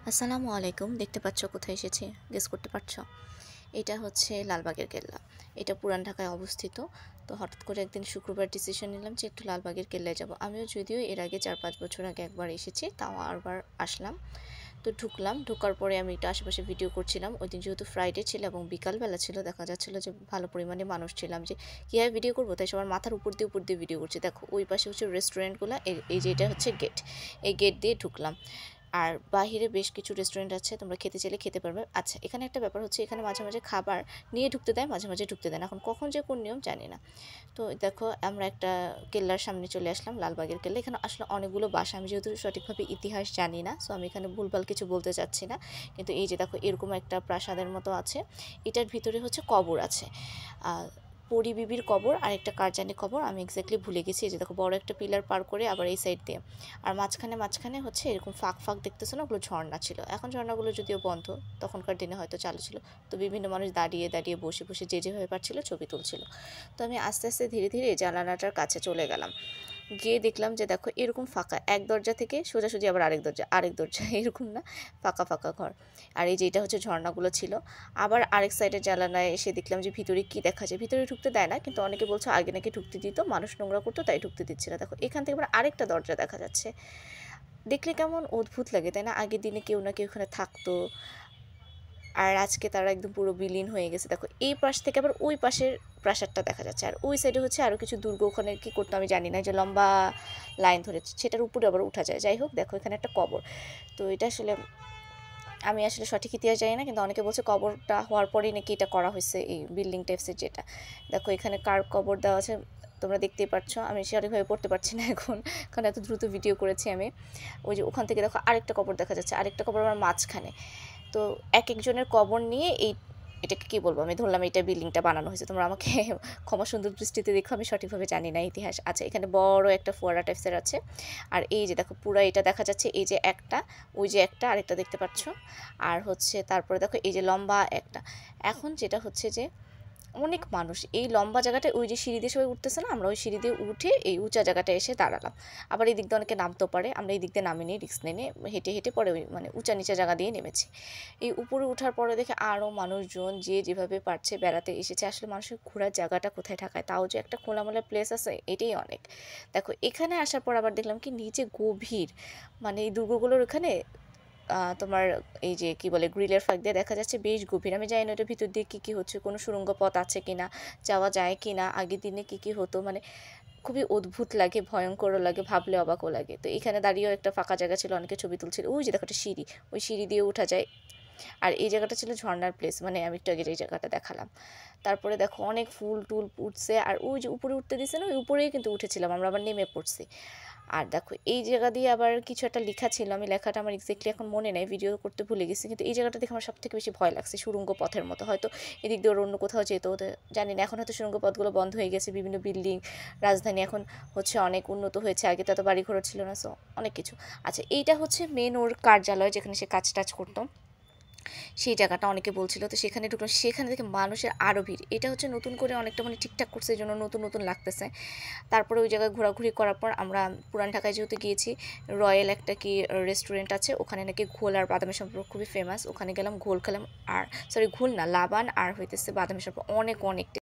আসসালামু আলাইকুম। দেখতে পাচ্ছ কোথায় এসেছি? গেস করতে পারছো? এটা হচ্ছে লালবাগের কেল্লা। এটা পুরান ঢাকায় অবস্থিত। তো হঠাৎ করে একদিন শুক্রবার ডিসিশন নিলাম যে একটু লালবাগের কেল্লায় যাব। আমিও যদিও এর আগে ৪-৫ বছর আগে একবার এসেছি, তাও আরবার আসলাম। তো ঢুকলাম, ঢোকার পরে আমি একটু আশেপাশে ভিডিও করছিলাম। ওইদিন যেহেতু ফ্রাইডে ছিল এবং বিকালবেলা ছিল, দেখা যাচ্ছিল যে ভালো পরিমাণে মানুষ ছিলাম, যে কীভাবে ভিডিও করবো, তাই সবার মাথার উপর দিয়ে ভিডিও করছি। দেখো ওই পাশে হচ্ছে রেস্টুরেন্টগুলো, এই যে এটা হচ্ছে গেট, এই গেট দিয়ে ঢুকলাম। আর বাহিরে বেশ কিছু রেস্টুরেন্ট আছে, তোমরা খেতে চাইলে খেতে পারবে। আচ্ছা, এখানে একটা ব্যাপার হচ্ছে, এখানে মাঝে মাঝে খাবার নিয়ে ঢুকতে দেয়, মাঝে মাঝে ঢুকতে দেয় না। এখন কখন যে কোন নিয়ম জানি না। তো দেখো আমরা একটা কেল্লার সামনে চলে আসলাম, লালবাগের কেল্লা। এখানে আসলে অনেকগুলো বাসা, আমি যেহেতু সঠিকভাবে ইতিহাস জানি না, সো আমি এখানে ভুলভাল কিছু বলতে চাচ্ছি না। কিন্তু এই যে দেখো এরকম একটা প্রাসাদের মতো আছে, এটার ভিতরে হচ্ছে কবর আছে। পরি বিবির কবর আর একটা কার জানি কবর, আমি এক্স্যাক্টলি ভুলে গেছি। এই যে দেখো বড় একটা পিলার পার করে আবার এই সাইড দিয়ে, আর মাঝখানে হচ্ছে এরকম ফাঁক ফাঁক দেখতেছো না, ওগুলো ঝর্ণা ছিল। এখন ঝর্ণাগুলো যদিও বন্ধ, তখনকার দিনে হয়তো চালু ছিল। তো বিভিন্ন মানুষ দাঁড়িয়ে দাঁড়িয়ে বসে বসে যে যেভাবে পারছিল ছবি তুলছিল। তো আমি আস্তে আস্তে ধীরে ধীরে জানালাটার কাছে চলে গেলাম, গিয়ে দেখলাম যে দেখো এরকম ফাঁকা, এক দরজা থেকে সোজাসুজি আবার আরেক দরজা এরকম না, ফাঁকা ফাঁকা ঘর। আর এই যে এটা হচ্ছে ঝর্ণাগুলো ছিল। আবার আরেক সাইডের জানালায় এসে দেখলাম যে ভিতরে কি দেখা যায়। ভিতরে ঢুকতে দেয় না, কিন্তু অনেকে বলছে আগে নাকি ঢুকতে দিত, মানুষ নোংরা করতো তাই ঢুকতে দিচ্ছে না। দেখো এখান থেকে আবার আরেকটা দরজা দেখা যাচ্ছে। দেখলে কেমন অদ্ভুত লাগে, তাই না? আগের দিনে কেউ না কেউ এখানে থাকতো, আর আজকে তারা একদম পুরো বিলীন হয়ে গেছে। দেখো এই পাশ থেকে আবার ওই পাশের প্রাসাদটা দেখা যাচ্ছে, আর ওই সাইডে হচ্ছে আরও কিছু দুর্গ। ওখানে কী করতো আমি জানি না, যে লম্বা লাইন ধরে সেটার উপরে আবার উঠা যায়। যাই হোক, দেখো এখানে একটা কবর। তো এটা আসলে আমি আসলে সঠিক ইতিহাস জানি না, কিন্তু অনেকে বলছে কবরটা হওয়ার পরেই নাকি এটা করা হয়েছে, এই বিল্ডিং টাইপসের যেটা। দেখো এখানে কার কবর দেওয়া আছে, তোমরা দেখতেই পাচ্ছ। আমি সঠিকভাবে পড়তে পারছি না এখন, কারণ এত দ্রুত ভিডিও করেছি আমি। ওই যে ওখান থেকে দেখো আরেকটা কবর দেখা যাচ্ছে, আরেকটা কবর আমার মাঝখানে। তো এক একজনের কবর নিয়ে এটাকে কী বলবো, আমি ধরলাম এটা বিল্ডিংটা বানানো হয়েছে। তোমরা আমাকে ক্ষমা সুন্দর দৃষ্টিতে দেখো, আমি সঠিকভাবে জানি না ইতিহাস। আচ্ছা, এখানে বড় একটা ফোয়ারা টাইপসের আছে। আর এই যে দেখো পুরো এটা দেখা যাচ্ছে, এই যে একটা, ওই যে একটা, আরেকটা দেখতে পাচ্ছ। আর হচ্ছে তারপরে দেখো এই যে লম্বা একটা। এখন যেটা হচ্ছে যে অনেক মানুষ এই লম্বা জায়গাটায়, ওই যে সিঁড়ি দিয়ে সবাই উঠতেছে না, আমরা ওই সিঁড়ি দিয়ে উঠে এই উঁচা জায়গাটায় এসে দাঁড়ালাম। আবার এই দিক দিয়ে অনেকে নামতেও পারে, আমরা এই দিক দিয়ে নামিনি, রিস্ক নিয়ে হেঁটে হেঁটে পরে ওই মানে উঁচা নিচা জায়গা দিয়ে নেমেছি। এই উপরে ওঠার পরে দেখে আরও মানুষজন যে যেভাবে পারছে বেড়াতে এসেছে। আসলে মানুষের ঘোরার জায়গাটা কোথায় ঢাকায়, তাও যে একটা খোলামেলা প্লেস আছে, এটাই অনেক। দেখো এখানে আসার পর আবার দেখলাম কি নিচে গভীর, মানে এই দুর্গগুলোর ওখানে তোমার এই যে কি বলে গ্রিলের ফাঁক দিয়ে দেখা যাচ্ছে বেশ গভীর। আমি জানি না ওটার ভিতর দিয়ে কী কী হচ্ছে, কোনো সুড়ঙ্গ পথ আছে কিনা, যাওয়া যায় কিনা, আগের দিনে কী কী হতো, মানে খুবই অদ্ভুত লাগে, ভয়ঙ্করও লাগে, ভাবলে অবাকও লাগে। তো এখানে দাঁড়িয়েও একটা ফাঁকা জায়গা ছিল, অনেকে ছবি তুলছিল। ওই যে দেখো একটা সিঁড়ি, ওই সিঁড়ি দিয়ে ওঠা যায়। আর এই জায়গাটা ছিল ঝর্ণার প্লেস, মানে আমি একটু আগে এই জায়গাটা দেখালাম। তারপরে দেখো অনেক ফুল টুল উঠছে, আর ওই যে উপরে উঠতে দিছে না, ওই উপরেই কিন্তু উঠেছিলাম আমরা, আবার নেমে পড়ছি। আর দেখো এই জায়গা দিয়ে আবার কিছু একটা লেখা ছিল, আমি লেখাটা আমার এক্স্যাক্টলি এখন মনে নেই, ভিডিও করতে ভুলে গেছি। কিন্তু এই জায়গাটা দেখে আমার সবথেকে বেশি ভয় লাগছে, সুড়ঙ্গ পথের মতো। হয়তো এদিক দিয়ে ওর অন্য কোথাও যেত, ওদের জানি না। এখন হয়তো সুড়ঙ্গ পথগুলো বন্ধ হয়ে গেছে, বিভিন্ন বিল্ডিং, রাজধানী এখন হচ্ছে অনেক উন্নত হয়েছে, আগে তো এত বাড়িঘর ছিল না, সো অনেক কিছু। আচ্ছা, এইটা হচ্ছে মেন ওর কার্যালয়, যেখানে সে কাজ টাজ করতো, সেই জায়গাটা অনেকে বলছিল। তো সেখানে ঢুকলাম, সেখানে থেকে মানুষের আরও ভিড়। এটা হচ্ছে নতুন করে অনেকটা মানে ঠিকঠাক করছে, এই জন্য নতুন নতুন লাগতেছে। তারপরে ওই জায়গায় ঘোরাঘুরি করার পর আমরা পুরান ঢাকায় যেহেতু গিয়েছি, রয়্যাল একটা কি রেস্টুরেন্ট আছে, ওখানে নাকি ঘোল আর বাদামের সম্পর্ক খুবই ফেমাস। ওখানে গেলাম, ঘোল খেলাম, আর সরি ঘোল না, লাবান আর হইতেছে বাদামের সম্পর্ক, অনেক অনেক